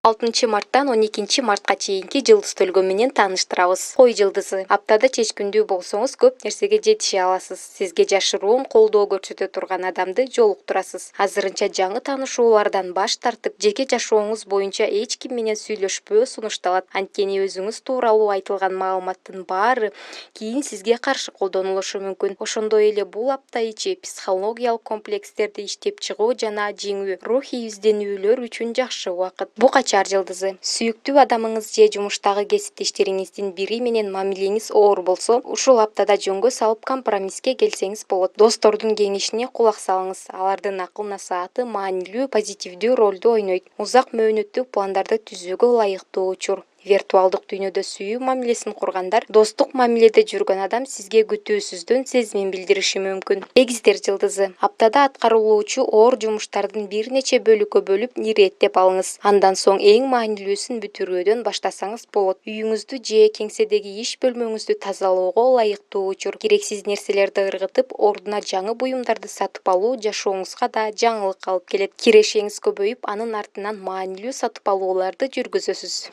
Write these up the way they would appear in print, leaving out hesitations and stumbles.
6-марттан 12-мартка чейинки жылдыз төлгө менен тааныштырабыз. Кой жылдызы. Аптада чечкиндүү болсоңуз көп нерсеге жетише аласыз. Сизге жашыруун колдоо көрсөтө турган адамды жолуктурасыз. Азырынча жаңы таанышуулардан баш тартып, жеке жашооңуз боюнча эч ким менен сүйлөшпөө сунушталат. Анткени өзүңүз тууралуу айтылган маалыматтын баары кийин сизге каршы колдонулушу мүмкүн. Ошондой эле бул апта ичи психологиялык комплекстерди иштеп чыгуу жана жеңүү, рухий изденүүлөр үчүн жакшы убакыт. Букачар жылдызы. Сүйүктүү адамыңыз же жумуштагы кесиптештериңиздин бири менен мамилеңиз оор болсо, ушул аптада жөнгө салып компромисске келсеңиз болот. Достордун кеңешине кулак салыңыз. Алардын акыл-насааты маанилүү, позитивдүү ролду ойнойт. Узак мөөнөттүк пландарды түзүүгө ылайыктуу учур. Виртуалдык дүйнөдө сүйүү мамилесин кургандар, достук мамиледе жүргөн адам сизге күтүүсүздөн сезимин билдириши мүмкүн. Эгиздер жылдызы. Аптада аткарылуучу оор жумуштардын бир нече бөлүккө бөлүп иреттеп алыңыз. Андан соң эң маанилүүсүн бүтүрүүдөн баштасаңыз болот. Үйүңүздү же кеңседеги иш бөлмөңүздү тазалоого ылайыктуу учур. Керексиз нерселерди ыргытып, ордуна жаңы буюмдарды сатып алуу жашооңузга да жаңылык алып келет. Кирешеңиз көбөйүп, анын артынан маанилүү сатып алууларды жүргүзөсүз.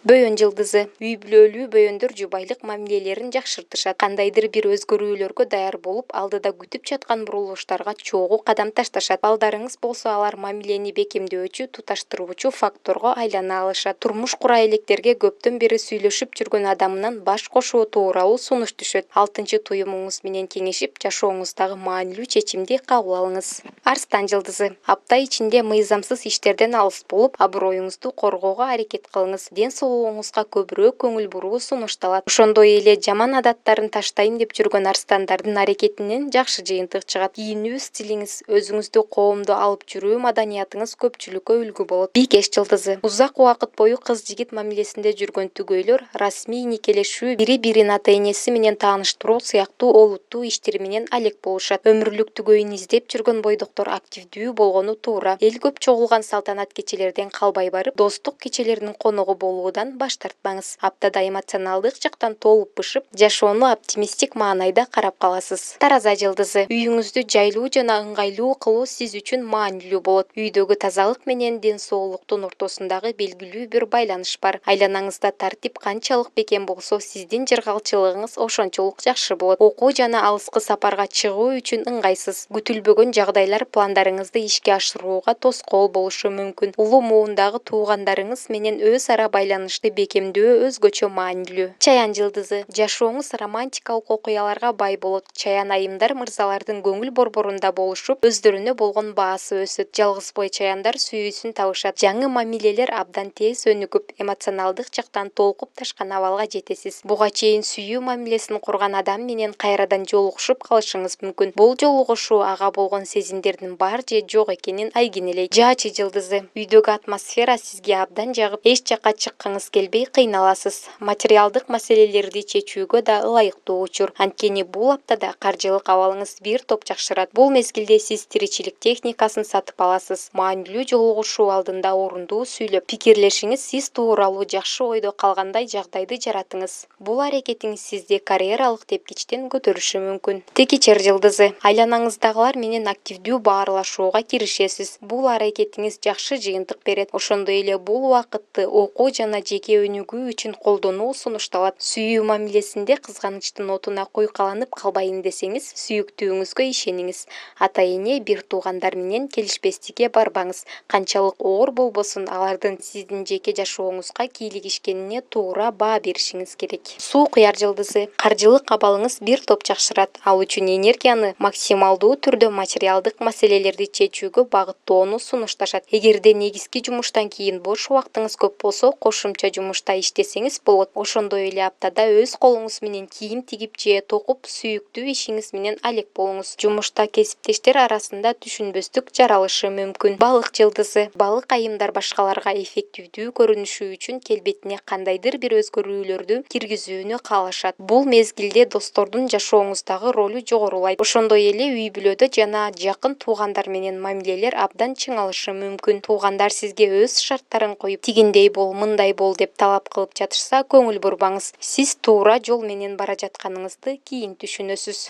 Бөйөн жылдызы. Үй бүлөлүү бөйөндөр жубайлык мамилелерин жакшыртышат. Кандайдыр бир өзгөрүүлөргө даяр болуп, алдыда күтүп жаткан бурулуштарга чогуу кадам ташташат. Балдарыңыз болсо, алар мамилени бекемдөөчү, туташтыруучу факторго айлана алышат. Турмуш кура электерге көптөн бери сүйлөшүп жүргөн адамынан баш кошуу тууралуу сунуш түшөт. 6-туюмуңуз менен кеңешип, жашооңуздагы маанилүү чечимди кабыл алыңыз. Арстан жылдызы. Апта ичинде мыйзамсыз иштерден алыс болуп, аброюңузду коргоого аракет кылыңыз. Ден соолугуңузга көбүрөөк көңүл буруу сунушталат. Ошондой эле жаман адаттарын таштайм деп жүргөн арстандардын аракетинен жакшы жыйынтык чыгат. Кийинүү стилиңиз, өзүңүздү коомдо алып жүрүү маданиятыңыз көпчүлүккө үлгү болот. Бийкеш жылдызы. Узак убакыт бою кыз-жигит мамилесинде жүргөн түгөйлөр расмий никелешүү, бири-бирин ата-энеси менен тааныштыруу сыяктуу олуттуу иштер менен алек болушат. Өмүрлүк түгөйүн издеп жүргөн бойдоктор активдүү болгону туура. Эл көп чогулган салтанат кечелерден калбай барып, достук кечелердин коногу болуудан баш тартпаңыз. Аптада эмоционалдык жактан толуп бышып, жашоону оптимистик маанайда карап каласыз. Тараза жылдызы. Үйүңүздү жайлуу жана ыңгайлуу кылуу сиз үчүн маанилүү болот. Үйдөгү тазалык менен ден соолуктун ортосундагы белгилүү бир байланыш бар. Айланаңызда тартип канчалык бекем болсо, сиздин жыргалчылыгыңыз ошончолук жакшы болот. Окуу жана алыскы сапарга чыгуу үчүн ыңгайсыз. Күтүлбөгөн жагдайлар пландарыңызды ишке ашырууга тоскоол болушу мүмкүн. Улуу муундагы туугандарыңыз менен өз ара байланышты бекемдөө өзгөчө маанилүү. Чаян жылдызы. Жашооңуз романтикалык окуяларга бай болот. Чаян айымдар мырзалардын көңүл борборунда болушуп, өздөрүнө болгон баасы өсөт. Жалгыз бой чаяндар сүйүүсүн табышат. Жаңы мамилелер абдан тез өнүгүп, эмоционалдык жактан толкуп ташкан абалга жетесиз. Буга чейин сүйүү мамилесин курган адам менен кайрадан жолугушуп калышыңыз мүмкүн. Бул жолугушуу ага болгон сезимдердин бар же жок экенин айгинелейт. Жаачы жылдызы. Үйдөгү атмосфера сизге абдан жагып, эч жакка чыккыңыз келбей кыйналасыз. Материалдык маселелерди чечүүгө да ылайыктуу учур. Анткени бул аптада каржылык абалыңыз бир топ жакшырат. Бул мезгилде сиз тиричилик техникасын сатып аласыз. Маанилүү жолугушуу алдында орундуу сүйлөп, пикирлешиңиз сиз тууралуу жакшы ойдо калгандай жагдайды жаратыңыз. Бул аракетиңиз сизди карьералык тепкичтен көтөрүшү мүмкүн. Текичер жылдызы. Айланаңыздагылар менен активдүү баарлашууга киришесиз. Бул аракетиңиз жакшы жыйынтык берет. Ошондой эле бул убакытты окуу жана жеке өнүгүү үчүн колдонуу сунушталат. Сүйүү мамилесинде кызганычтын отуна куйкаланып калбайын десеңиз, сүйүктүүңүзгө ишениңиз. Ата-эне, бир туугандар менен келишпестикке барбаңыз. Канчалык оор болбосун, алардын сиздин жеке жашооңузга кийлигишкенине туура баа беришиңиз керек. Суу куяр жылдызы. Каржылык абалыңыз бир топ жакшырат. Ал үчүн энергияны максималдуу түрдө материалдык маселелерди чечүүгө багыттоону сунушташат. Эгерде негизги жумуштан кийин бош убактыңыз көп болсо, кошумча жумушта иштесеңиз болот. Ошондой эле аптада өз колуңуз менен кийим тигип же токуп, сүйүктүү ишиңиз менен алек болуңуз. Жумушта кесиптештер арасында түшүнбөстүк жаралышы мүмкүн. Балык жылдызы. Балык айымдар башкаларга эффективдүү көрүнүшү үчүн келбетине кандайдыр бир өзгөрүүлөрдү киргизүүнү каалашат. Бул мезгилде достордун жашооңуздагы ролу жогорулайт. Ошондой эле үй бүлөдө жана жакын туугандар менен мамилелер абдан чыңалышы мүмкүн. Туугандар сизге өз шарттарын коюп, тигиндей бол, мындай бол деп талап кылып жатышса, көңүл бурбаңыз. Сиз туура жол менен бара жатканыңызды кийин түшүнөсүз.